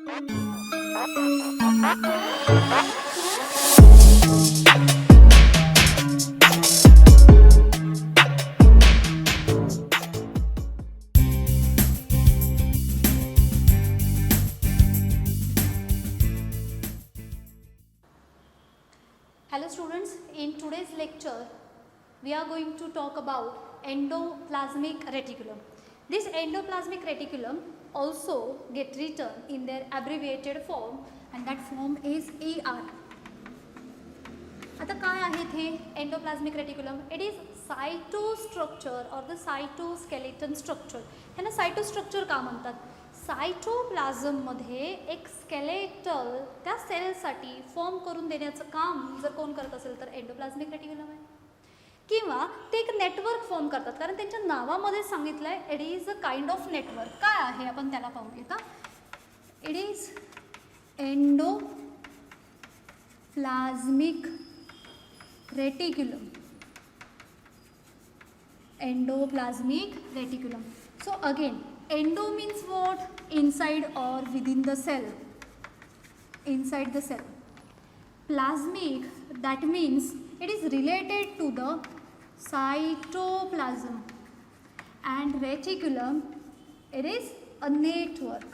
Hello students, in today's lecture we are going to talk about endoplasmic reticulum. This endoplasmic reticulum also get written in their abbreviated form and that form is ER. आता काय आहेत हे endoplasmic reticulum? It is सायटोस्ट्रक्चर और the cytoskeleton structure. ह्यांना सायटोस्ट्रक्चर का म्हणतात? सायटोप्लाझममध्ये एक skeletal त्या सेलसाठी फॉर्म करून देण्याचं काम जर कोण करत असेल तर एंडोप्लाझ्मिक रेटिक्युलम आहे. किंवा ते एक नेटवर्क फॉर्म करतात, कारण त्यांच्या नावामध्ये सांगितलं आहे it is a kind of network. काय आहे आपण त्याला पाहूया. It is endoplasmic reticulum. Endoplasmic reticulum. So again, endo means what? Inside or within the cell. Inside the cell. Plasmic, that means it is related to the cytoplasm. And reticulum, it is a network.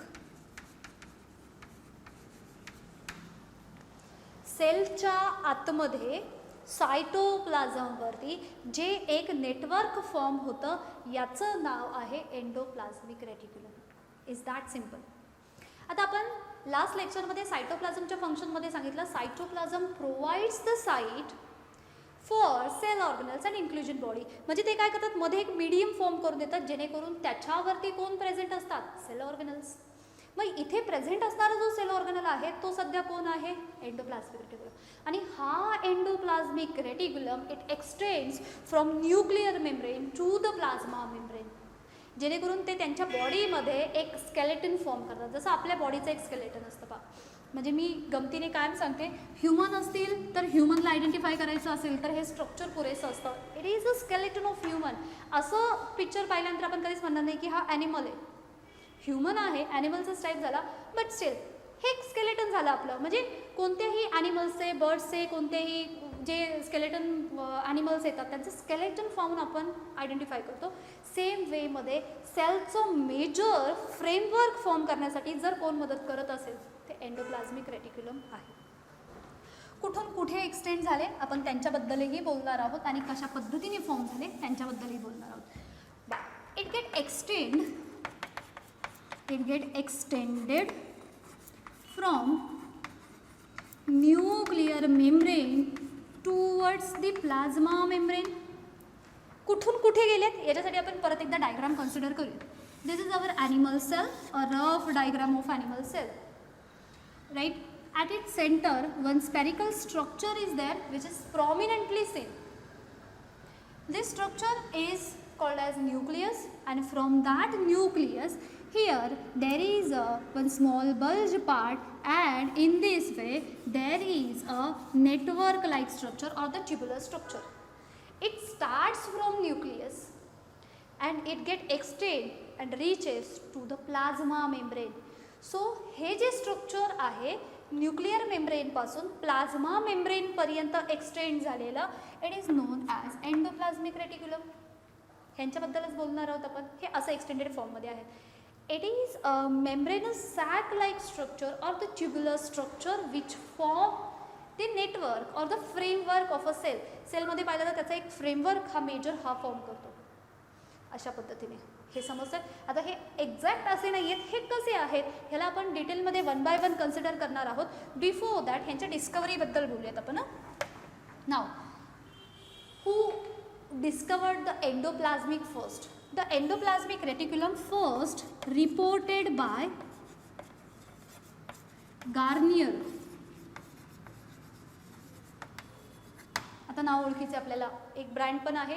सेलच्या आतमध्ये सायटोप्लाझमवरती जे एक network form होतं याचं नाव आहे endoplasmic reticulum. Is that simple. आता आपण लास्ट लेक्चरमध्ये सायटोप्लाझमच्या फंक्शनमध्ये सांगितलं cytoplasm provides the site for cell organelles and inclusion body. म्हणजे ते काय करतात, मध्ये एक मीडियम फॉर्म करून देतात जेणेकरून त्याच्यावरती कोण प्रेझेंट असतात? Cell organelles. मग इथे प्रेझेंट असणारा जो सेल ऑर्गनल आहे तो सध्या कोण आहे? Endoplasmic reticulum. आणि हा endoplasmic reticulum it extends from nuclear membrane to the plasma membrane, जेणेकरून ते त्यांच्या बॉडीमध्ये एक स्केलेटन फॉर्म करतात. जसं आपल्या बॉडीचं एक स्केलेटन असतं पहा. म्हणजे मी गमतीने कायम सांगते, ह्युमन असतील तर ह्युमनला आयडेंटिफाय करायचं असेल तर हे स्ट्रक्चर पुरेसं असतं. It is a skeleton of human. असं पिक्चर पाहिल्यानंतर आपण कधीच म्हणणार नाही की हा ॲनिमल आहे. ह्युमन आहे, ॲनिमलचा टाईप झाला, बट स्टील हे एक स्केलेटन झालं आपलं. म्हणजे कोणत्याही ॲनिमल्सचे, बर्ड्सचे, कोणतेही जे स्केलेटन ॲनिमल्स येतात त्यांचं स्केलेटन पाहून आपण आयडेंटिफाय करतो. सेम वेमध्ये सेलचं मेजर फ्रेमवर्क फॉर्म करण्यासाठी जर कोण मदत करत असेल ते एंडोप्लाझ्मिक रेटिक्युलम आहे. कुठून कुठे एक्सटेंड झाले आपण त्यांच्याबद्दलही बोलणार आहोत आणि कशा पद्धतीने फॉर्म झाले त्यांच्याबद्दलही बोलणार आहोत. It get extended from nuclear membrane towards the plasma membrane. कुठून कुठे गेलेत याच्यासाठी आपण परत एकदा डायग्राम कन्सिडर करूया. This is our animal cell, a rough diagram of animal cell. Right, at its centre one spherical structure is there which is prominently seen. This structure is called as nucleus, and from that nucleus here there is one small bulge part, and in this way there is a network like structure or the tubular structure. It starts from nucleus and it get extend and reaches to the plasma membrane. So हे जे structure आहे nuclear membrane पासून plasma membrane पर्यंत extend झालेलं it is known as endoplasmic reticulum. ह्यांच्याबद्दलच बोलणार आहोत आपण. हे असं एक्सटेंडेड फॉर्ममध्ये आहे. It is a membranous sac-like structure or the tubular structure which form the network or the framework of a cell. सेलमध्ये पाहिलं तर त्याचा एक फ्रेमवर्क हा मेजर हा फॉर्म करतो. अशा पद्धतीने हे समजतं. आता हे एक्झॅक्ट असे नाही आहेत, हे कसे आहेत ह्याला आपण डिटेलमध्ये वन बाय वन कन्सिडर करणार आहोत. बिफोर दॅट ह्यांच्या डिस्कवरीबद्दल बोलूयात आपण. नाव, who discovered the endoplasmic first? The endoplasmic reticulum first reported by Garnier. आता नाव ओळखीचे आपल्याला, एक ब्रँड पण आहे.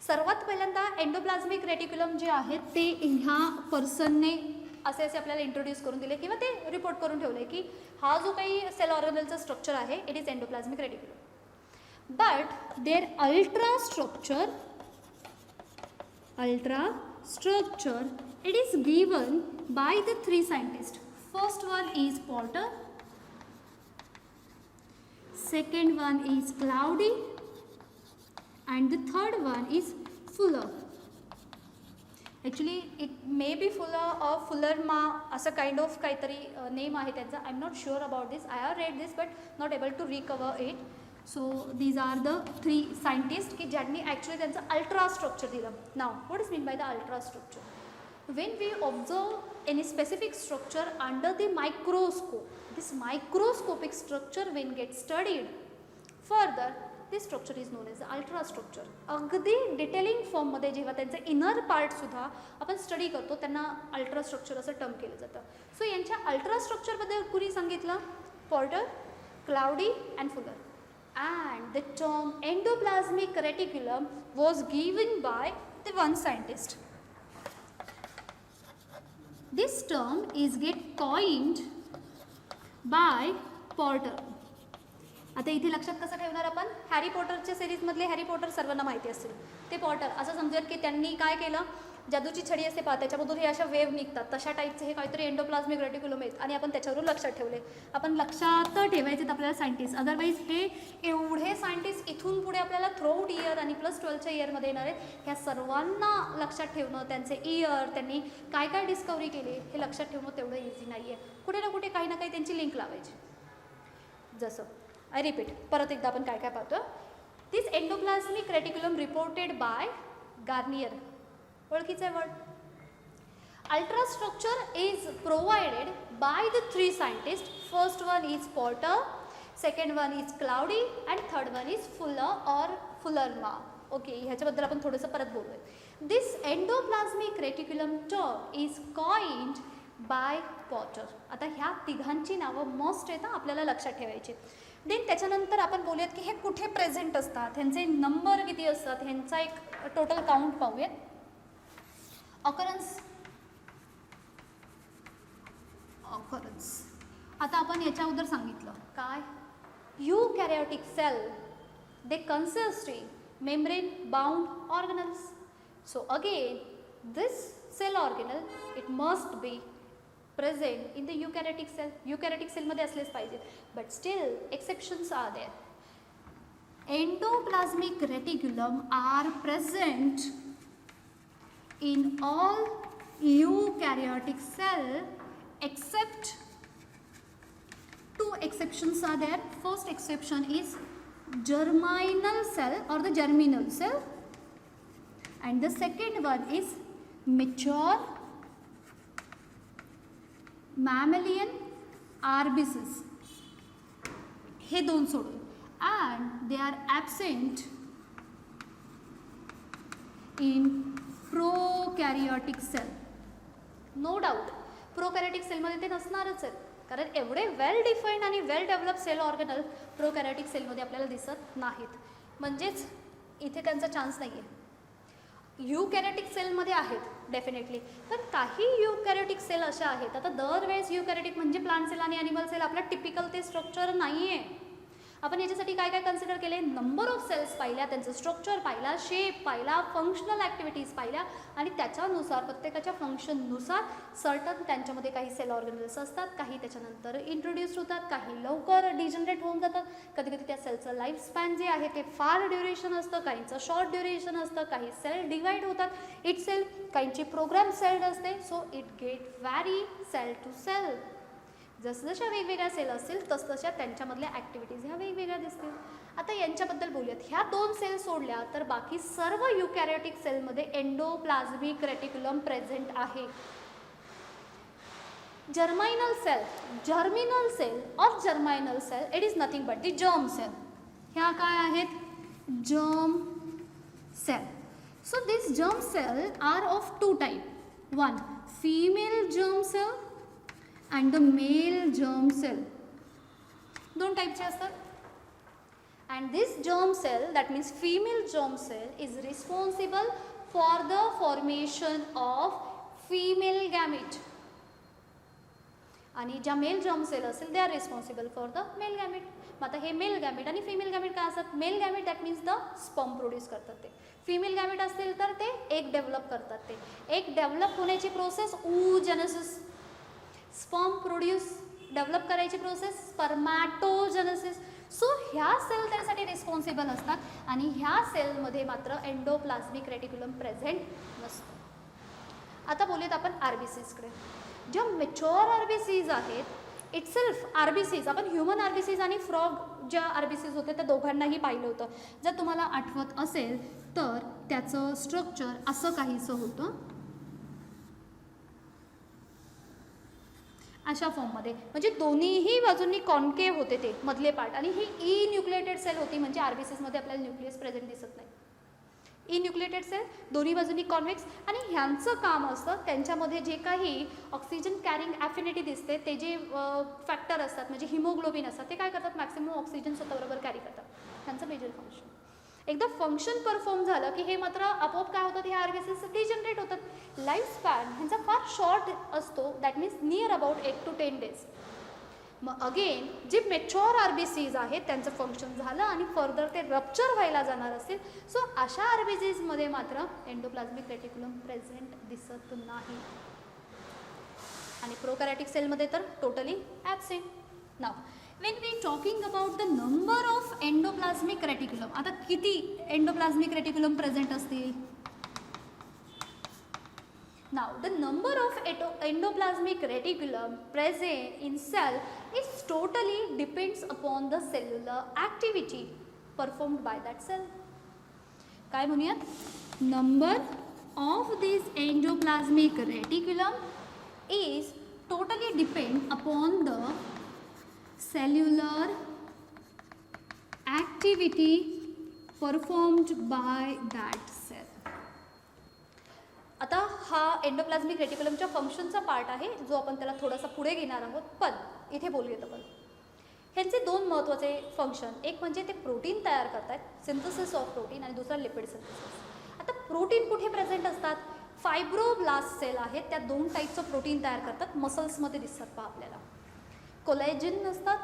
सर्वात पहिल्यांदा एंडोप्लाझ्मिक रेटिक्युलम जे आहे ते ह्या पर्सनने असे आपल्याला इंट्रोड्यूस करून दिले किंवा ते रिपोर्ट करून ठेवले की हा जो काही सेल ऑर्गनलचा स्ट्रक्चर आहे it is endoplasmic reticulum. But there ultra structure it is given by the three scientists. First one is Porter, second one is Cloudy, and the third one is Fuller. Actually it may be Fuller मा असं kind of काहीतरी name आहे त्यांचं. I am not sure about this. I have read this but not able to recover it. So these are the 3 scientist की ज्यांनी actually त्यांचं ultra structure दिलं. नाव what is mean by the ultra structure? when we observe any specific structure under the microscope, this microscopic structure when gets studied further, this structure is known as the ultra structure. अगदी detailing फॉर्ममध्ये जेव्हा त्यांचं inner पार्टसुद्धा आपण study करतो त्यांना ultra structure असं term केलं जातं. सो यांच्या अल्ट्रा स्ट्रक्चरबद्दल कुणी सांगितलं? Porter, Claude and Fuller. And the term endoplasmic reticulum was given by the one scientist. This term is get coined by Porter. आता इथे लक्षात कसं ठेवणार आपण? हॅरी पॉटरच्या सिरीजमधले हॅरी पॉटर सर्वांना माहिती असेल. ते पॉटर असं समजूयात की त्यांनी काय केलं, जादूची छडी असते पहा त्याच्यामधून हे अशा वेव्ह निघतात तशा टाईपचे हे काहीतरी एंडोप्लाझ्मिक रेटिक्युलम आहेत आणि आपण त्याच्यावरून लक्षात ठेवले. आपण लक्षात ठेवायचे आपल्याला सायंटिस्ट. अदरवाईज हे एवढे सायंटिस्ट इथून पुढे आपल्याला थ्रूआउट इयर आणि +12च्या इयरमध्ये येणार आहेत. ह्या सर्वांना लक्षात ठेवणं, त्यांचे इयर, त्यांनी काय काय डिस्कवरी केली हे लक्षात ठेवणं तेवढं इझी नाही आहे. कुठे ना कुठे काही ना काही त्यांची लिंक लावायची. जसं आय रिपीट, परत एकदा आपण काय काय पाहतो. This endoplasmic reticulum reported by Garnier. ओळखीचं आहे word. Ultra structure is provided by the 3 scientist. First one is Porter, second one is Claude and third one is Fuller or Fullam. Okay, ह्याच्याबद्दल आपण थोडंसं परत बोलूया. This endoplasmic reticulum term is coined by Porter. आता ह्या तिघांची नावं must आहेत आपल्याला लक्षात ठेवायची. देन त्याच्यानंतर आपण बोलूयात की हे कुठे प्रेझेंट असतात, ह्यांचे नंबर किती असतात, ह्यांचा एक टोटल काउंट पाहूयात. ऑकरन्स आता आपण याच्या अगोदर सांगितलं काय, eukaryotic cell they consist membrane bound organelles. So again this cell organelle it must be present in the eukaryotic cell. eukaryotic cell मध्ये असलेच पाहिजे, but still exceptions are there. Endoplasmic reticulum are present in all eukaryotic cell except 2 exceptions are there. First exception is germinal cell or the germinal cell, and the second one is mature mammalian RBCs. हे 2 सोडून. and they are absent in prokaryotic cell. no doubt prokaryotic cell मध्ये ते नसणारच आहेत कारण एवढे वेल defined आणि वेल develop sale ऑर्गनल प्रोकॅरियोटिक सेलमध्ये आपल्याला दिसत नाहीत. म्हणजेच इथे त्यांचा चान्स नाही आहे. यूकॅरियोटिक सेलमध्ये आहेत डेफिनेटली, पण काही यूकॅरियोटिक सेल अशा आहेत. आता दरवेळेस यूकॅरियोटिक म्हणजे प्लांट सेल आणि ॲनिमल सेल आपलं टिपिकल ते स्ट्रक्चर नाही आहे. आपण याच्यासाठी काय काय कन्सिडर केले, नंबर ऑफ सेल्स पाहिल्या, त्यांचं स्ट्रक्चर पाहिला, शेप पाहिला, फंक्शनल ॲक्टिव्हिटीज पाहिल्या आणि त्याच्यानुसार प्रत्येकाच्या फंक्शननुसार सर्टन त्यांच्यामध्ये काही सेल ऑर्गनल्स असतात, काही त्याच्यानंतर इंट्रोड्यूस होतात, काही लवकर डिजनरेट होऊन जातात. कधी कधी त्या सेलचं लाईफ स्पॅन जे आहे ते फार ड्युरेशन असतं, काहींचं शॉर्ट ड्युरेशन असतं, काही सेल डिवाईड होतात इट सेल, काहींची प्रोग्राम सेल्ड असते. So it get vary cell to cell. जसजशा वेगवेगळ्या सेल असतील तसतशा त्यांच्यामधल्या ॲक्टिव्हिटीज ह्या वेगवेगळ्या दिसतील. आता यांच्याबद्दल बोलूयात. ह्या 2 सेल सोडल्या तर बाकी सर्व युकॅरियोटिक सेलमध्ये एंडोप्लाझ्मिक रेटिक्युलम प्रेझेंट आहे. Germinal cell or germinal cell it is nothing but the germ cell. ह्या काय आहेत, germ cell. So this germ cell are of 2 type. 1 female germ cell and the male germ cell. 2 टाईपचे असतात. and this germ cell, that means female germ cell, is responsible for the formation of female gamete. आणि ज्या male germ sale असेल they R responsible for the mail gamete. मग आता हे mail gamete आणि female gamete काय असतात, mail gamete that means the sperm produce करतात ते, फिमेल गॅमेट असतील तर ते एग डेव्हलप करतात. ते एग डेव्हलप होण्याची process oogenesis. Sperm produce develop करायची प्रोसेस स्पर्मॅटोजेनेसिस. सो ह्या सेल त्यासाठी रिस्पॉन्सिबल असतात आणि ह्या सेलमध्ये मात्र एंडोप्लाझ्मिक रेटिक्युलम प्रेझेंट नसतो. आता बोलूयात आपण RBCsकडे. ज्या मॅच्युअर RBCs आहेत इटसेल्फ RBCs, आपण ह्युमन RBCs आणि फ्रॉग ज्या RBCs होते त्या दोघांनाही पाहिलं होतं. जर तुम्हाला आठवत असेल तर त्याचं स्ट्रक्चर असं काहीसं होतं, अशा फॉर्ममध्ये, म्हणजे दोन्हीही बाजूंनी कॉन्केव होते ते मधले पार्ट. आणि ही ई न्यूक्लिएटेड सेल होती, म्हणजे RBCsमध्ये आपल्याला न्यूक्लियस प्रेझेंट दिसत नाही. ई न्यूक्लिएटेड सेल दोन्ही बाजूंनी कॉन्व्हेक्स, आणि ह्यांचं काम असतं त्यांच्यामध्ये जे काही ऑक्सिजन कॅरिंग ॲफिनिटी दिसते ते जे फॅक्टर असतात म्हणजे हिमोग्लोबिन असतात ते काय करतात, मॅक्सिमम ऑक्सिजन स्वतःबरोबर कॅरी करतात. ह्यांचं मेजर फंक्शन. एकदा फंक्शन परफॉर्म झालं की हे मात्र आपोआप काय होतात, हे RBCs डिजनरेट होतात. लाईफ स्पॅन ह्यांचा फार शॉर्ट असतो, that means near about 8 to 10 days. मग अगेन जे मॅच्युअर RBCs आहेत त्यांचं फंक्शन झालं आणि फर्दर ते रप्चर व्हायला जाणार असतील. सो अशा RBCsमध्ये मात्र एंडोप्लाझ्मिक रेटिक्युलम प्रेझेंट दिसत नाही आणि प्रोकॅरियोटिक सेलमध्ये तर totally absent. Now when we talking about the number of endoplasmic reticulum, आता किती एंडोप्लाझ्मिक रेटिक्युलम प्रेझेंट असतील. Now the number of endoplasmic reticulum present in cell is totally depends upon the cellular activity performed by that cell. काय म्हणूयात, number of this endoplasmic reticulum is totally depend upon the cellular activity performed by that cell. आता हा endoplasmic रेटिक्युलमच्या फंक्शनचा part आहे जो आपण त्याला थोडासा पुढे घेणार आहोत, पण इथे बोलूयात आपण. ह्यांचे दोन महत्त्वाचे फंक्शन, एक म्हणजे ते प्रोटीन तयार करतात, सिंथेसिस ऑफ प्रोटीन, आणि दुसरा लिपिड सिंथेसिस. आता प्रोटीन कुठे प्रेझेंट असतात, फायब्रोब्लास्ट सेल आहेत त्या दोन टाईपचं प्रोटीन तयार करतात, मसल्समध्ये दिसतात पहा आपल्याला. कोलॅजिन नसतात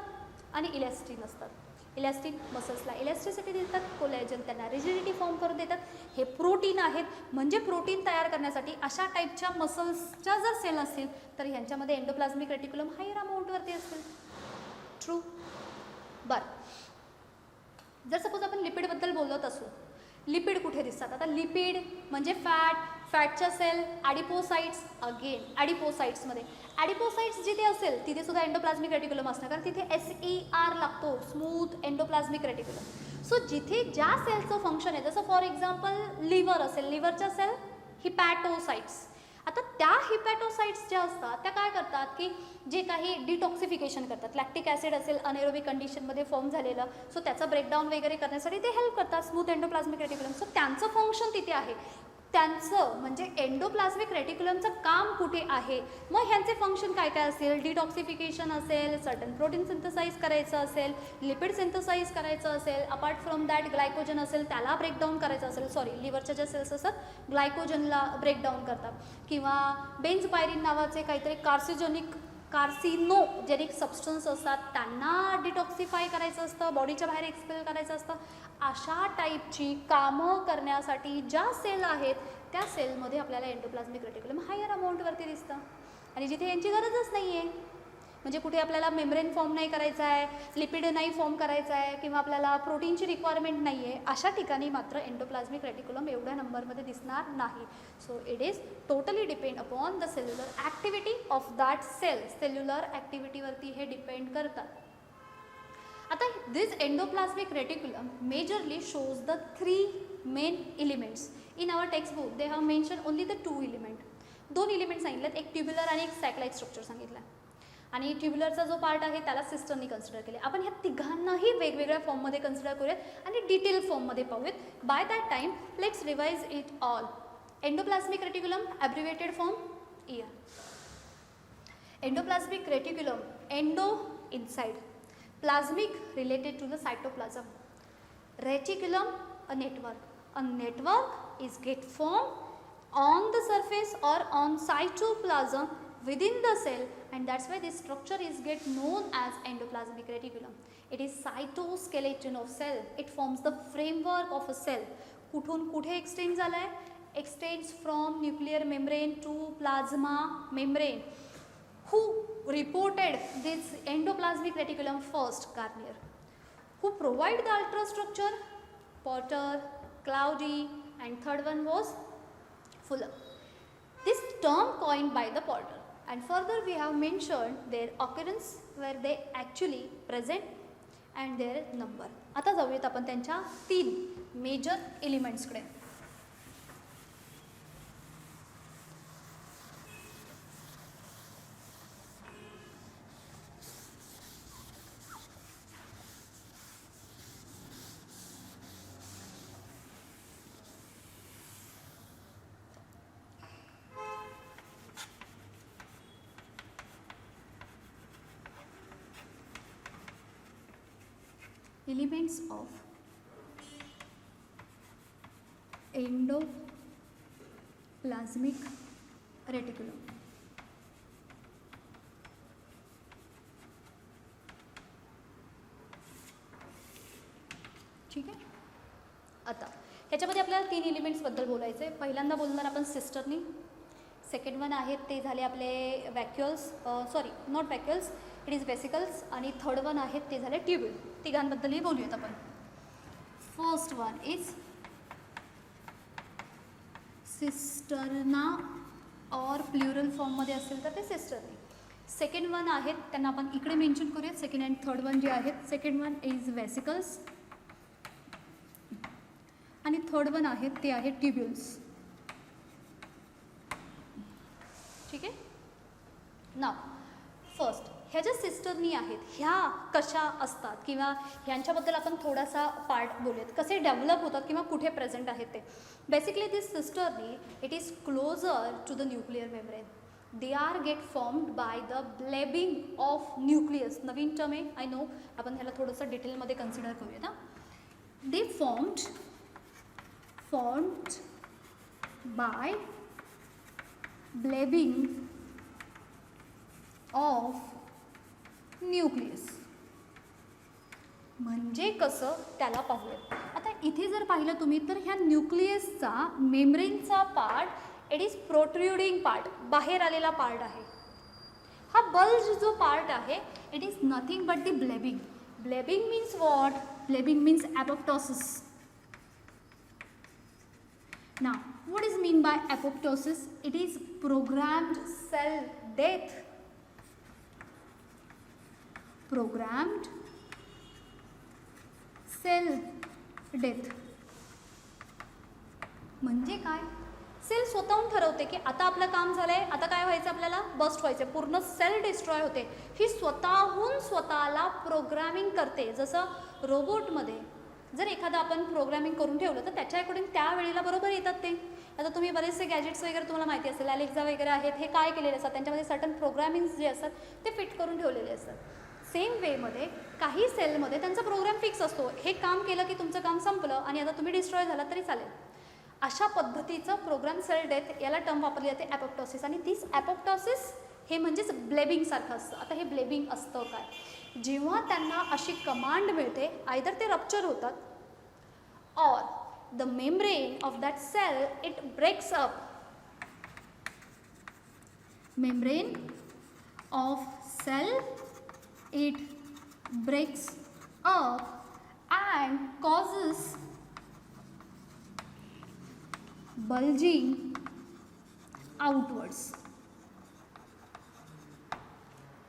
आणि इलॅस्टिन असतात. इलॅस्टिन मसल्सला इलॅस्टिसिटी देतात, कोलॅजन त्यांना रिजिडिटी फॉर्म करून देतात. हे प्रोटीन आहेत, म्हणजे प्रोटीन तयार करण्यासाठी अशा टाईपच्या मसल्सच्या जर सेल असतील तर ह्यांच्यामध्ये एंडोप्लाझ्मिक रेटिक्युलम हायर अमाऊंटवरती असतील. ट्रू. बरं, जर सपोज आपण लिपिडबद्दल बोलत असू, लिपिड कुठे दिसतात. आता लिपिड म्हणजे फॅटच्या सेल, ॲडिपोसाइट्स. अगेन ॲडिपोसाइट्समध्ये ॲडिपोसाइट्स जिथे असेल तिथे सुद्धा एंडोप्लाझ्मिक रेटिक्युलम असणार, कारण तिथे SER लागतो, स्मूथ एंडोप्लाझ्मिक रेटिक्युलम. सो जिथे ज्या सेलचं फंक्शन आहे, जसं फॉर एक्झाम्पल लिव्हर असेल, लिव्हरच्या सेल हिपॅटोसाइट्स. आता त्या हिपॅटोसाइट्स ज्या असतात त्या काय करतात की जे काही डिटॉक्सिफिकेशन करतात, लॅक्टिक ॲसिड असेल अनेरोबिक कंडिशनमध्ये फॉर्म झालेलं, सो त्याचं ब्रेकडाऊन वगैरे करण्यासाठी ते हेल्प करतात, स्मूथ एंडोप्लाझ्मिक रेटिक्युलम. सो त्यांचं फंक्शन तिथे आहे. त्यांचं म्हणजे एंडोप्लाझ्मिक रेटिक्युलमचं काम कुठे आहे. मग ह्यांचे फंक्शन काय काय असेल, डिटॉक्सिफिकेशन असेल, सर्टन प्रोटीन सिंथसाइज करायचं असेल, लिपिड सिंथसाइज करायचं असेल, अपार्ट फ्रॉम दॅट ग्लायकोजन असेल त्याला ब्रेकडाऊन करायचं असेल, सॉरी लिव्हरच्या ज्या सेल्स असतात ग्लायकोजनला ब्रेकडाऊन करतात, किंवा बेन्झपायरिन नावाचे काहीतरी कार्सिनोजेनिक सबस्टन्स असतात त्यांना डिटॉक्सिफाय करायचं असतं, बॉडीच्या बाहेर एक्सपेल करायचं असतं. अशा टाईपची कामं करण्यासाठी ज्या सेल आहेत त्या सेलमध्ये आपल्याला एंडोप्लाझ्मिक रेटिक्युलम हायर अमाऊंटवरती दिसतं. आणि जिथे यांची गरजच नाही आहे, म्हणजे कुठे आपल्याला मेम्ब्रेन फॉर्म नाही करायचा आहे, लिपिड नाही फॉर्म करायचा आहे, किंवा आपल्याला प्रोटीनची रिक्वायरमेंट नाही आहे, अशा ठिकाणी मात्र एंडोप्लाझ्मिक रेटिक्युलम एवढ्या नंबरमध्ये दिसणार नाही. So it is totally depend upon the cellular activity of that cell. Cellular ॲक्टिव्हिटीवरती हे डिपेंड करतात. आता this endoplasmic reticulum majorly shows the 3 main elements. In our textbook they have mention only the 2 element. 2 element सांगितलेत, एक tubular आणि एक सॅकलाइट structure सांगितलं. आणि ट्युब्युलरचा जो पार्ट आहे त्याला सिस्टमनी कन्सिडर केले. आपण ह्या तिघांनाही वेगवेगळ्या फॉर्ममध्ये कन्सिडर करूयात आणि डिटेल फॉर्ममध्ये पाहूयात. By that time let's revise it all. Endoplasmic reticulum abbreviated form ER. Endoplasmic reticulum, endo inside, plasmic related to the cytoplasm, reticulum a network. A network is get formed on the surface or on cytoplasm within the cell, and that's why this structure is get known as endoplasmic reticulum. It is cytoskeleton of cell. It forms the framework of a cell. कुठून कुठे extend झालाय, extends from nuclear membrane to plasma membrane. reported this endoplasmic reticulum first? Garnier. Who provide the ultrastructure? Porter, Claudy, and third one was Fuller. This term coined by the Porter, and further we have mentioned their occurrence, where they actually present, and their number. आता जाऊयात आपण त्यांच्या 3 major एलिमेंट्सकडे. Elements of endoplasmic reticulum. ठीक आहे. आता ह्याच्यामध्ये आपल्याला 3 एलिमेंट्सबद्दल बोलायचं आहे. पहिल्यांदा बोलणार आपण सिस्टरनी. सेकंड वन आहेत ते झाले आपले vacuoles, sorry not vacuoles, it is vesicles. आणि थर्ड वन आहेत ते झाले ट्यूब्यूल. तिघांबद्दलही बोलूयात आपण. फर्स्ट वन इज सिस्टर्ना, और प्ल्युरल फॉर्ममध्ये असेल तर ते सिस्टरनी. सेकंड वन आहेत त्यांना आपण इकडे मेन्शन करूयात. सेकंड अँड थर्ड वन जे आहेत, सेकंड वन इज वेसिकल्स आणि थर्ड वन आहेत ते आहेत ट्यूब्युल्स. ठीक आहे. नाव फर्स्ट ह्या ज्या सिस्टरनी आहेत ह्या कशा असतात किंवा ह्यांच्याबद्दल आपण थोडासा पार्ट बोलूयात, कसे डेव्हलप होतात किंवा कुठे प्रेझेंट आहेत ते. Basically this cisternae it is closer to the nuclear membrane. They are get formed by the blebbing of nucleus. नवीन टर्म आहे आय नो, आपण ह्याला थोडंसं डिटेलमध्ये कन्सिडर करूया ना. They formed by blebbing of nucleus. म्हणजे कसं त्याला पाहूयात. आता इथे जर पाहिलं तुम्ही तर ह्या न्यूक्लियसचा मेम्ब्रेनचा part it is protruding part, बाहेर आलेला पार्ट आहे. हा बल्ज जो पार्ट आहे it is nothing but the blebbing. Blebbing means what? Blebbing means apoptosis. Now what is mean by apoptosis? It is programmed cell death. Programmed cell death म्हणजे काय? Sale स्वतःहून ठरवते की आता आपलं काम झालं आहे, आता काय व्हायचं, आपल्याला बस्ट व्हायचं, पूर्ण सेल डिस्ट्रॉय होते. ही स्वतःहून स्वतःला प्रोग्रामिंग करते. जसं रोबोटमध्ये जर एखादं आपण प्रोग्रामिंग करून ठेवलं तर त्याच्या अकॉर्डिंग त्यावेळेला बरोबर येतात ते. आता तुम्ही बरेचसे गॅजेट्स वगैरे तुम्हाला माहिती असेल, अलेक्सा वगैरे आहेत, हे काय केलेले असतात, त्यांच्यामध्ये सर्टन प्रोग्रामिंग्स जे असतात ते फिट करून ठेवलेले असतात. सेम वेमध्ये काही सेलमध्ये त्यांचा प्रोग्राम फिक्स असतो. हे काम केलं की तुमचं काम संपलं आणि आता तुम्ही डिस्ट्रॉय झाला तरी चालेल. अशा पद्धतीचं प्रोग्राम सेल डेथ याला टर्म वापरली जाते ॲपोप्टॉसिस. आणि तीच ॲपोप्टॉसिस हे म्हणजेच ब्लेबिंगसारखं असतं. आता हे ब्लेबिंग असतं काय? जेव्हा त्यांना अशी कमांड मिळते, आयदर ते रप्चर होतात or the membrane of that cell it breaks up. Membrane of cell it breaks up and causes bulging outwards.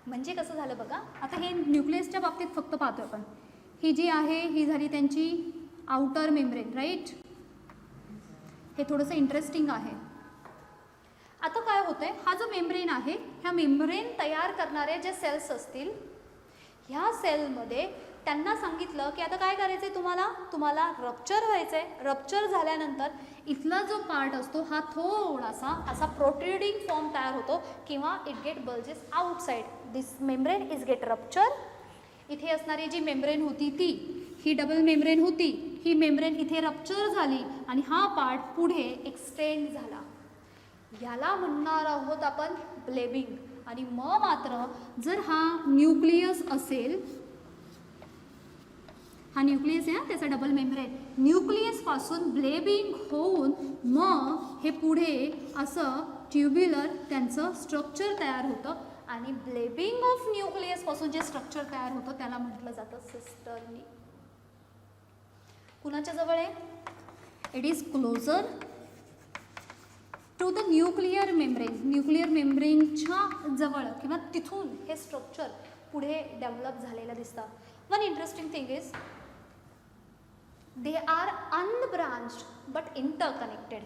म्हणजे कसं झालं बघा. आता हे न्यूक्लियसच्या बाबतीत फक्त पाहतोय आपण. ही जी आहे ही झाली त्यांची आउटर मेम्ब्रेन, राईट. हे थोडंसं इंटरेस्टिंग आहे. आता काय होतंय, हा जो मेम्ब्रेन आहे ह्या मेम्ब्रेन तयार करणारे जे सेल्स असतील ह्या सेलमध्ये त्यांना सांगितलं की आता काय करायचं आहे, तुम्हाला रप्चर व्हायचं आहे. रप्चर झाल्यानंतर इथला जो पार्ट असतो हा थोडासा असा प्रोट्रुडिंग फॉर्म तयार होतो किंवा it get bulges outside. This membrane is get rupture. इथे असणारी जी मेम्ब्रेन होती ती ही डबल मेम्ब्रेन होती, ही मेम्ब्रेन इथे रप्चर झाली आणि हा पार्ट पुढे एक्सटेंड झाला. याला म्हणणार आहोत आपण ब्लेबिंग. आणि मग मात्र जर हा न्यूक्लियस असेल, हा न्यूक्लियस आहे त्याचा डबल मेम्ब्रेन, न्यूक्लियसपासून ब्लेबिंग होऊन मग हे पुढे असं ट्युब्युलर त्यांचं स्ट्रक्चर तयार होतं आणि ब्लेबिंग ऑफ न्यूक्लियस पासून जे स्ट्रक्चर तयार होतं त्याला म्हटलं जातं सिस्टर्नी. कुणाच्या जवळ आहे? It is closer to the nuclear membrane. Nuclear मेम्ब्रेनच्या जवळ किंवा तिथून हे स्ट्रक्चर पुढे डेव्हलप झालेलं दिसतं. One interesting thing is they are unbranched but interconnected.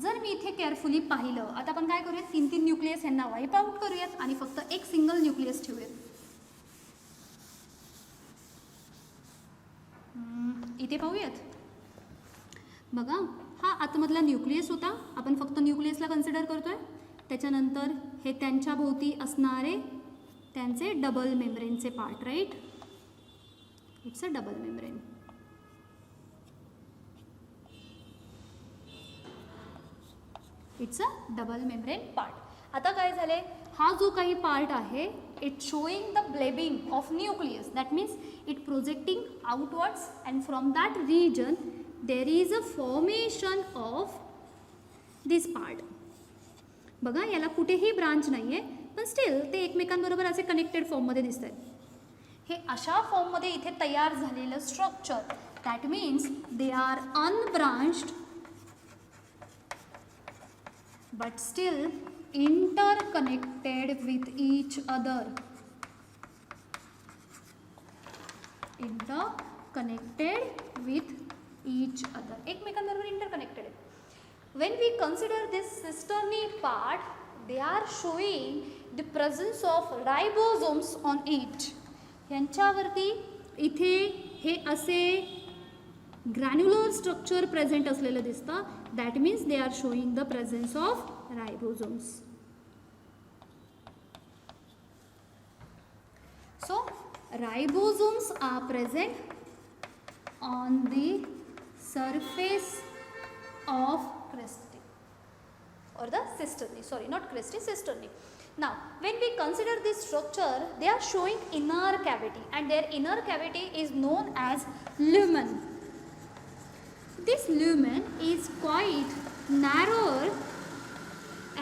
जर मी इथे केअरफुली पाहिलं, आता आपण काय करूयात, 3 न्यूक्लियस यांना वाईप आउट करूयात आणि फक्त एक सिंगल न्यूक्लियस ठेवूयात. इथे पाहूयात बघा, हा आतमधला न्यूक्लियस होता, आपण फक्त न्यूक्लियसला कन्सिडर करतोय. त्याच्यानंतर हे त्यांच्या भोवती असणारे त्यांचे डबल मेम्ब्रेनचे part, right. It's a double membrane. It's a double membrane part. आता काय झाले, हा जो काही पार्ट आहे it showing the blebbing of nucleus. That means it projecting outwards and from that region there is a formation of this part. बघा, याला कुठेही ब्रांच नाही आहे, पण स्टील ते एकमेकांबरोबर असे कनेक्टेड फॉर्ममध्ये दिसत आहेत. हे अशा फॉर्ममध्ये इथे तयार झालेलं structure, that means they are unbranched but still interconnected with each other. Interconnected with each other. एकमेकांबरोबर इंटरकनेक्टेड आहे. When we consider this cisterny part, they are showing the presence of ribosomes on it. यांच्यावरती इथे हे असे granular structure present असलेलं दिसतं. That means they are showing the presence of ribosomes. So ribosomes are present on the surface of cresti or the cisternae, sorry, not cresti, cisternae. Now when we consider this structure, they are showing inner cavity and their inner cavity is known as lumen. This lumen is quite narrower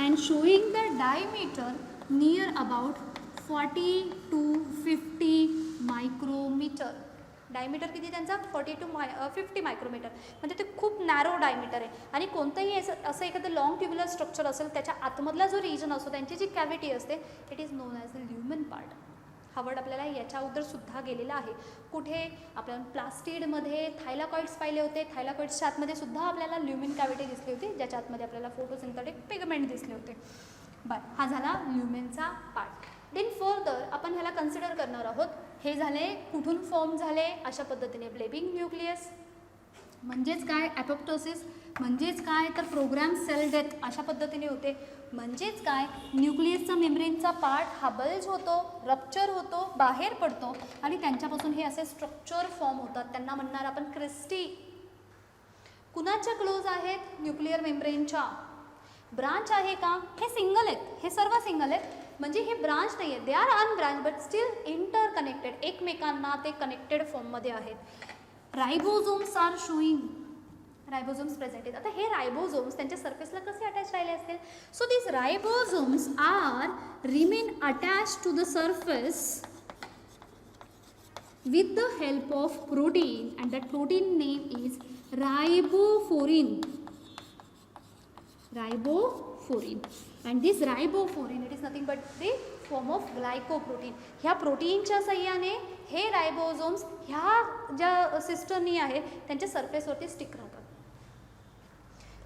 and showing the diameter near about 40 to 50 micrometer. Diameter किती त्यांचा? 40 to 50 micrometre. म्हणजे ते खूप narrow diameter आहे. आणि कोणतंही असं एखादं लॉंग ट्युब्युलर स्ट्रक्चर असेल, त्याच्या आतमधला जो रिजन असतो, त्यांची जी कॅव्हिटी असते, it is known as the lumen part. हा वर्ड आपल्याला याच्या अगोदर सुद्धा गेलेला आहे. कुठे आपण प्लास्टिडमध्ये थायलॉकॉइड्स पाहिले होते. थायलॉकॉइड्सच्या आतमध्ये सुद्धा आपल्याला ल्युमिन कॅव्हिटी दिसली होती, ज्याच्या आतमध्ये आपल्याला फोटोसिंथेटिक पिगमेंट दिसले होते. बरं, हा झाला ल्युमेनचा पार्ट. देन फर्दर आपण ह्याला कन्सिडर करणार आहोत. हे झाले कुठून फॉर्म झाले, अशा पद्धतीने ब्लेबिंग न्यूक्लियस म्हणजेच काय, ॲपोप्टोसिस म्हणजेच काय, तर प्रोग्राम सेल डेथ अशा पद्धतीने होते. म्हणजेच काय, न्यूक्लियसचा मेम्ब्रेनचा पार्ट हा बल्ज होतो, रप्चर होतो, बाहेर पडतो आणि त्यांच्यापासून हे असे स्ट्रक्चर फॉर्म होतात. त्यांना म्हणणार आपण क्रिस्टी. कुणाच्या क्लोज आहेत? न्यूक्लियर मेम्ब्रेनच्या. ब्रांच आहे का? हे सिंगल आहेत, हे सर्व सिंगल आहेत. म्हणजे हे ब्रांच नाही आहे, they are unbranch but still interconnected. एकमेकांना ते कनेक्टेड फॉर्ममध्ये आहेत. Ribosomes are showing, ribosomes present आहेत. आता हे रायबोझोम्स त्यांच्या सरफेसला कसे अटॅच राहिले असतील? So this ribosomes are remain attach to the surface with the help of protein, and that protein name is riboforin. Riboforin. And this riboforin, it is nothing but the form of glycoprotein. ह्या प्रोटीनच्या साह्याने हे ribosomes ह्या ज्या cisternae आहेत त्यांच्या सरफेसवरती stick राहतात.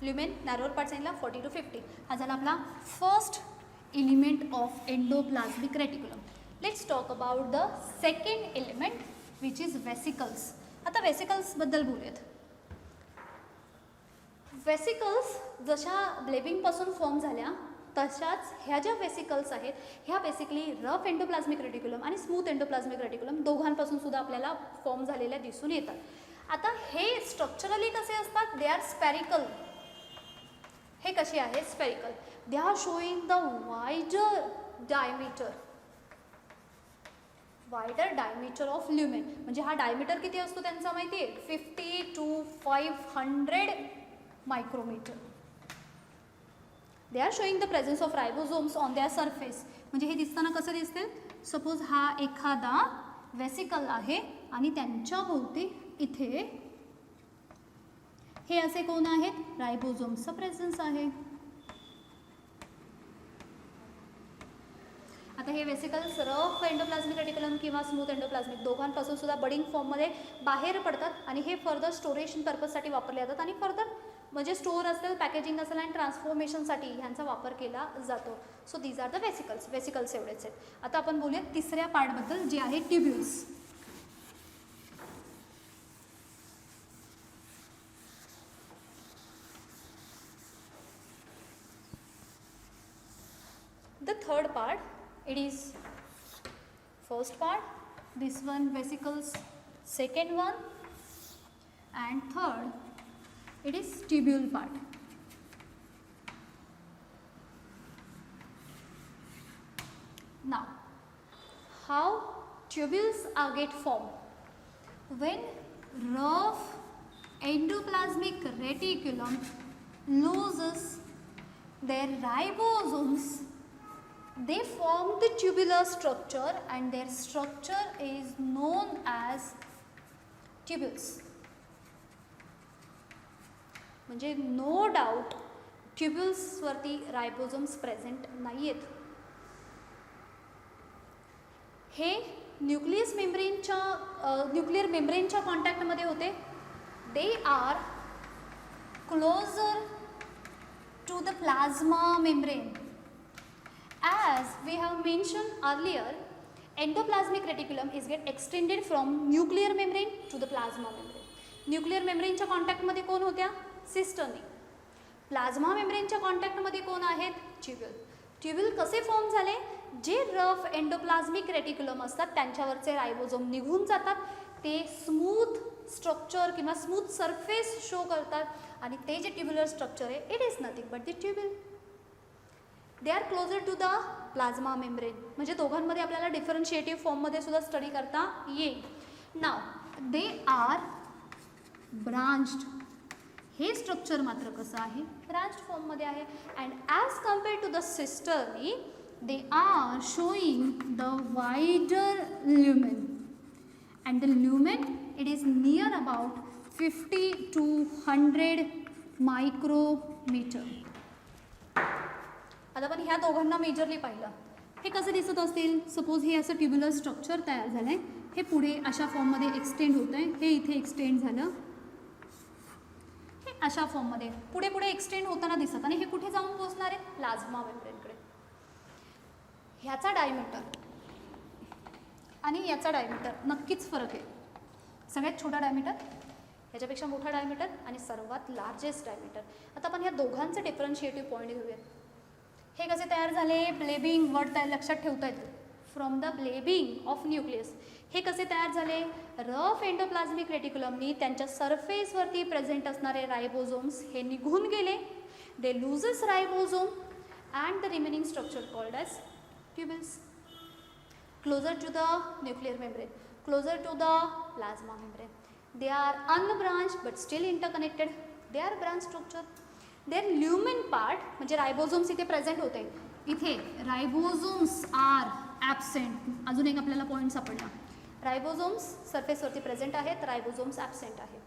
Lumen narrower part सांगितला 40 to 50. हा झाला आपला first element of endoplasmic reticulum. Let's talk about the second element which is vesicles. आता वेसिकल्सबद्दल बोलूयात. वेसिकल्स जशा ब्लेबिंगपासून फॉर्म झाल्या तशाच ह्या ज्या वेसिकल्स आहेत ह्या बेसिकली रफ एंडोप्लाझ्मिक रेटिक्युलम आणि स्मूथ एंडोप्लाझ्मिक रेटिक्युलम दोघांपासून सुद्धा आपल्याला फॉर्म झालेल्या दिसून येतात. आता हे स्ट्रक्चरली कसे असतात? They are spherical. हे कसे आहे? Spherical. They are showing the wider diameter of lumen. म्हणजे हा डायमीटर किती असतो त्यांचा माहिती आहे? 50 to 500 micrometre. They are showing the presence of ribosomes on their surface. म्हणजे हे दिसताना कसं दिसतील? सपोज हा एखादा वेसिकल आहे आणि त्यांच्या भोवती इथे हे असे कोण आहेत? रायबोझोम्सचा प्रेझन्स आहे. आता हे वेसिकल्स रफ एंडोप्लाझमिक रेटिक्युलम किंवा स्मूथ एंडोप्लाझमिक दोघांपासून सुद्धा बडिंग फॉर्ममध्ये बाहेर पडतात आणि हे फर्दर स्टोरेज पर्पजसाठी वापरले जातात आणि फर्दर म्हणजे स्टोअर असेल, पॅकेजिंग असेल आणि ट्रान्सफॉर्मेशनसाठी ह्यांचा वापर केला जातो. So these are the vesicles एवढेच आहेत. आता आपण बोलूया तिसऱ्या पार्टबद्दल जे आहे tubules. The third part, it is first part, this one vesicles, second one, and third it is tubule part. Now how tubules are get formed? When rough endoplasmic reticulum loses their ribosomes, they form the tubular structure and their structure is known as tubules. म्हणजे no doubt ट्युब्युल्सवरती ribosomes present नाही आहेत. हे nuclear मेम्ब्रेनच्या कॉन्टॅक्टमध्ये होते. They are closer to the plasma membrane. As we have mentioned earlier, endoplasmic reticulum is get extended from nuclear membrane to the plasma membrane. Nuclear मेम्ब्रेनच्या कॉन्टॅक्टमध्ये कोण होत्या? सिस्टरनी. प्लाझ्मा मेम्ब्रेनच्या कॉन्टॅक्टमध्ये कोण आहेत? ट्युब्युल. ट्युब्युल कसे फॉर्म झाले? जे रफ एंडोप्लाझमिक रेटिक्युलम असतात त्यांच्यावरचे रायबोझोम निघून जातात, ते स्मूथ स्ट्रक्चर किंवा स्मूथ सरफेस शो करतात आणि ते जे ट्युब्युलर स्ट्रक्चर आहे it is nothing but the tubule. They are closer to the plasma membrane. म्हणजे दोघांमध्ये आपल्याला डिफरन्शिएटिव्ह फॉर्ममध्ये सुद्धा स्टडी करता येईल. Now they are branched. हे स्ट्रक्चर मात्र कसं आहे? ब्रांच्ड फॉर्ममध्ये आहे. And as compared to the cisternae they are showing the wider lumen. And the lumen it is near about 50 to 100 micrometre. आता आपण ह्या दोघांना मेजरली पाहिलं. हे कसं दिसत असतील? सपोज हे असं ट्युब्युलर स्ट्रक्चर तयार झालं आहे, हे पुढे अशा फॉर्ममध्ये एक्सटेंड होतं आहे, हे इथे एक्सटेंड झालं, हे अशा फॉर्ममध्ये पुढे पुढे एक्सटेंड होताना दिसत आणि हे कुठे जाऊन पोहोचणार आहे? प्लाझ्मा मेम्ब्रेनकडे. ह्याचा डायमीटर आणि याचा डायमीटर नक्कीच फरक आहे. सगळ्यात छोटा डायमीटर, ह्याच्यापेक्षा मोठा डायमीटर आणि सर्वात लार्जेस्ट डायमीटर. आता आपण ह्या दोघांचे डिफरन्शिएटिव्ह पॉईंट घेऊयात. हे कसे तयार झाले? ब्लेबिंग वर्ड लक्षात ठेवता येतो. From the blebbing of nucleus. हे कसे तयार झाले? रफ एंडोप्लाझमिक रेटिक्युलमनी त्यांच्या सरफेसवरती प्रेझेंट असणारे रायबोझोम्स हे निघून गेले. They loses ribosome and the remaining structure called as tubules. Closer to the nuclear membrane, closer to the plasma membrane. They are unbranched but still interconnected. They are branch structure. Then lumen part म्हणजे ribosomes इथे present होते. इथे ribosomes R absent. अजून एक आपल्याला point सापडला. Ribosomes सरफेसवरती present आहेत, रायबोझोम्स ॲबसेंट आहे.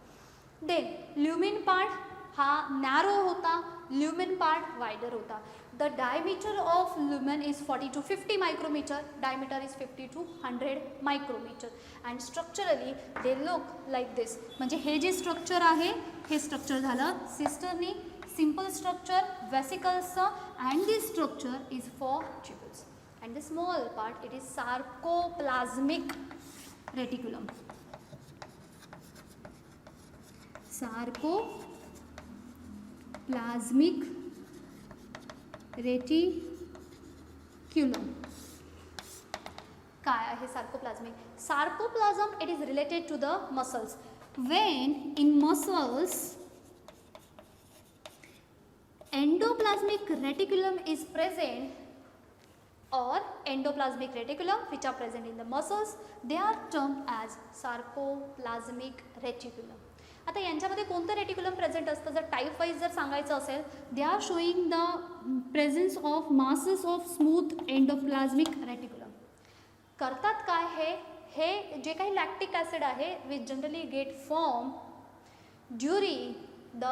देन ल्युमेन पार्ट हा नॅरो होता, ल्युमेन पार्ट वायडर होता. The diameter of lumen is 40 to 50 micrometer, diameter is 50 to 100 micrometer. And structurally they look like this. म्हणजे हे जे स्ट्रक्चर आहे हे स्ट्रक्चर झालं सिस्टरनी. Simple structure vesicles and this structure is for tubules. And the small part it is sarcoplasmic reticulum. Sarcoplasmic reticulum. काय आहे sarcoplasmic? Sarcoplasm it is related to the muscles. When in muscles endoplasmic reticulum is present or endoplasmic reticulum which are present in the muscles, they are termed as sarcoplasmic reticulum. आता यांच्यामध्ये कोणतं reticulum present असतं? जर type wise जर सांगायचं असेल, they are showing the presence of masses of smooth endoplasmic reticulum. करतात काय हे जे काही लॅक्टिक ॲसिड आहे which generally get form during the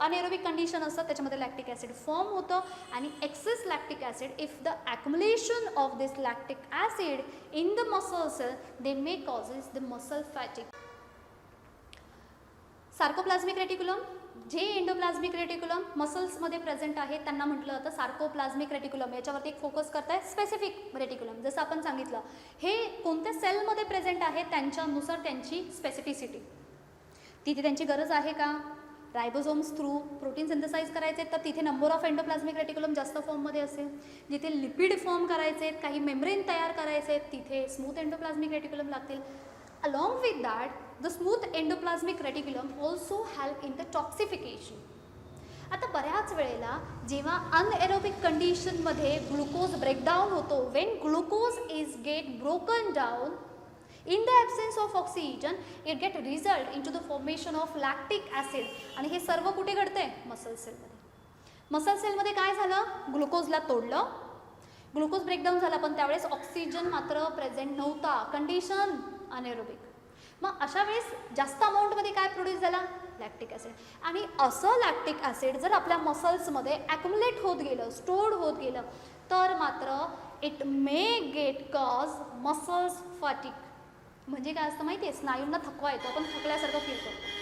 anaerobic condition असतं, त्याच्यामध्ये लॅक्टिक ॲसिड फॉर्म होतं आणि excess lactic acid, if the accumulation of this lactic acid in the muscle cell they may causes the muscle fatigue. Sarcoplasmic reticulum, जे endoplasmic reticulum मसल्समध्ये present आहे त्यांना म्हटलं जातं सार्कोप्लाझ्मिक रेटिक्युलम. याच्यावरती एक फोकस करताय स्पेसिफिक रेटिक्युलम. जसं आपण सांगितलं हे कोणत्या सेलमध्ये प्रेझेंट आहे त्यांच्यानुसार त्यांची स्पेसिफिसिटी, तिथे त्यांची गरज आहे का? रायबोझोम्स थ्रू प्रोटीन सिंथेसाइज करायचे तर तिथे नंबर ऑफ एंडोप्लाझ्मिक रेटिक्युलम जास्त फॉर्ममध्ये असेल. जिथे लिपिड फॉर्म करायचे, काही मेम्ब्रेन तयार करायचे, तिथे स्मूथ एंडोप्लाझ्मिक रेटिक्युलम लागतील. Along with that, the smooth endoplasmic reticulum also help in the toxification. आता बऱ्याच वेळेला जेव्हा अनएरोबिक कंडिशनमध्ये ग्लुकोज ब्रेकडाऊन होतो, when glucose is get broken down in the absence of oxygen it get result in to the formation of lactic acid. आणि हे सर्व कुठे घडते? मसल सेलमध्ये. मसल सेलमध्ये काय झालं? ग्लुकोजला तोडलं, ग्लुकोज ब्रेकडाऊन झाला, पण त्यावेळेस ऑक्सिजन मात्र प्रेझेंट नव्हता, कंडिशन अनएरोबिक. मग अशा वेळेस जास्त अमाऊंटमध्ये काय प्रोड्यूस झाला? Lactic acid. आणि असं लॅक्टिक ॲसिड जर आपल्या मसल्समध्ये ॲक्युमुलेट होत गेलं, स्टोर्ड होत गेलं, तर मात्र it may get cause muscles fatigue. म्हणजे काय असतं माहिती आहे? स्नायूंना थकवा येतो, आपण थकल्यासारखं फील करतो.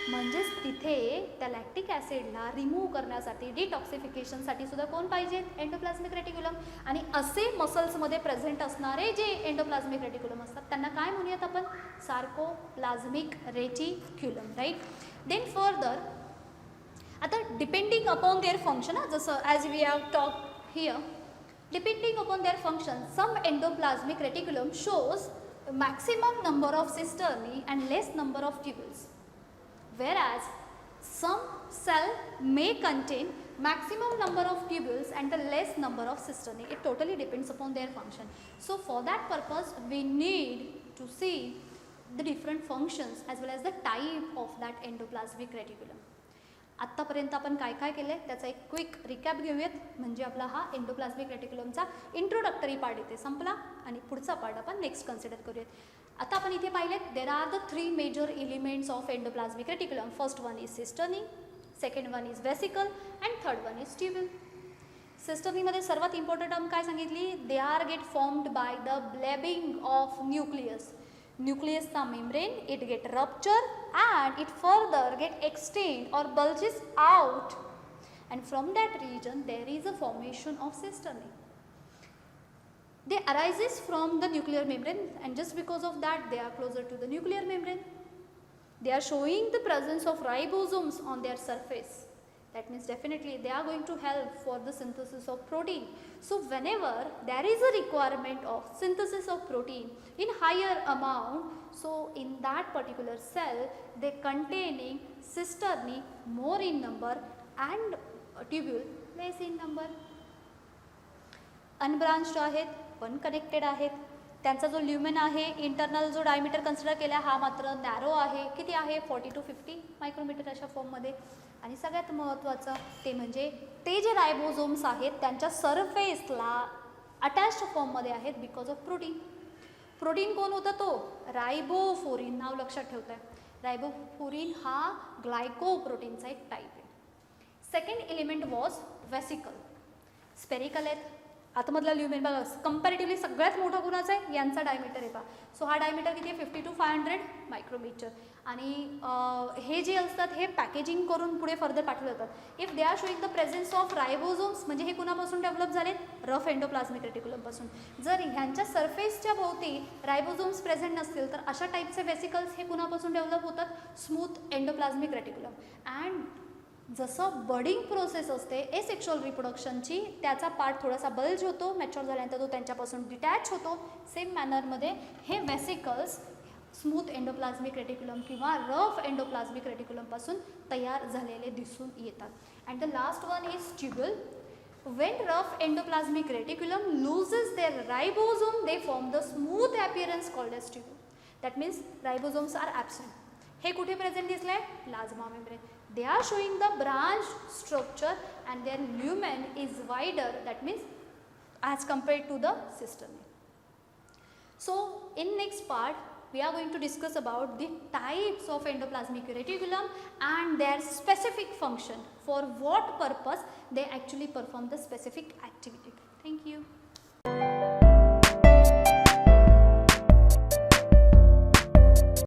म्हणजेच तिथे त्या लॅक्टिक ॲसिडला रिमूव्ह करण्यासाठी, डिटॉक्सिफिकेशनसाठी सुद्धा कोण पाहिजे? Endoplasmic reticulum. आणि असे मसल्समध्ये प्रेझेंट असणारे जे एंडोप्लाझ्मिक रेटिक्युलम असतात त्यांना काय म्हणूयात आपण? Sarcoplasmic reticulum, right. Then further आता डिपेंडिंग अपॉन देअर फंक्शन, जसं as we have talk here, depending upon their function some endoplasmic reticulum shows maximum number of cisternae and less number of tubules, whereas some cell may contain maximum number of tubules and the less number of cisternae. It totally depends upon their function. So for that purpose we need to see the different functions as well as the type of that endoplasmic reticulum. आत्तापर्यंत आपण काय काय केलं आहे त्याचा एक quick recap घेऊयात. म्हणजे आपला हा एंडोप्लाझ्मिक रेटिक्युलमचा इंट्रोडक्टरी पार्ट इथे संपला आणि पुढचा पार्ट आपण नेक्स्ट कन्सिडर करूयात. आता आपण इथे पाहिलेत there are the 3 major elements of endoplasmic reticulum. First one is cisternae, second one is vesicle and third one is tubule. सिस्टर्नीमध्ये सर्वात इम्पॉर्टंट टर्म काय सांगितली? They are get formed by the blebbing of nucleus. न्यूक्लियसचा membrane it get rupture and it further get extend or bulges out, and from that region there is a formation of cisternae. They arises from the nuclear membrane, and just because of that they are closer to the nuclear membrane. They are showing the presence of ribosomes on their surface. That means definitely they are going to help for the synthesis of protein. So whenever there is a requirement of synthesis of protein in higher amount, so in that particular cell they containing cisternae more in number and tubule less in number. Unbranched आहेत पण connected आहेत. त्यांचा जो lumen आहे, internal जो diameter consider केला हा मात्र नॅरो आहे. किती आहे? 40 to 50 मायक्रोमीटर अशा फॉर्ममध्ये. आणि सगळ्यात महत्त्वाचं ते म्हणजे ते जे रायबोझोम्स आहेत त्यांच्या सरफेसला अटॅच्ड फॉर्ममध्ये आहेत बिकॉज ऑफ प्रोटीन. प्रोटीन कोण होता? तो रायबोफोरिन. नाव लक्षात ठेवताय. रायबोफोरिन हा ग्लायकोप्रोटीनचा एक टाईप आहे. Second element was vesicle. Spherical आहेत. आतमधला ल्युमेन बघा कंपॅरेटिव्हली सगळ्यात मोठा कुणाचा आहे? यांचा डायमीटर आहे पहा. सो हा डायमीटर किती आहे? 50 to 500 मायक्रोमीटर. आणि हे जे असतात हे पॅकेजिंग करून पुढे फर्दर पाठवले जातात. If they are showing the presence of ribosomes म्हणजे हे कुणापासून डेव्हलप झालेत? Rough endoplasmic रेटिक्युलमपासून. जर ह्यांच्या सरफेसच्या भोवती रायबोझोम्स प्रेझेंट नसतील तर अशा टाईपचे वेसिकल्स हे कुणापासून डेव्हलप होतात? Smooth endoplasmic reticulum. अँड जसं बडिंग प्रोसेस असते एसेक्शुअल रिप्रोडक्शनची, त्याचा पार्ट थोडासा बल्ज होतो, मॅच्युअर झाल्यानंतर तो त्यांच्यापासून डिटॅच होतो. सेम मॅनरमध्ये हे वेसिकल्स स्मूथ एंडोप्लाझ्मिक रेटिक्युलम किंवा रफ एंडोप्लाझ्मिक रेटिक्युलमपासून तयार झालेले दिसून येतात. And the last one is ट्युब्यूल. When rough endoplasmic reticulum loses their ribosome, they form the smooth appearance called as tubule. That means ribosomes are absent. हे कुठे present दिसलंय? Plasma membrane. They are showing the branch structure and their lumen is wider, that means as compared to the system. So in next part we are going to discuss about the types of endoplasmic reticulum and their specific function, for what purpose they actually perform the specific activity. Thank you.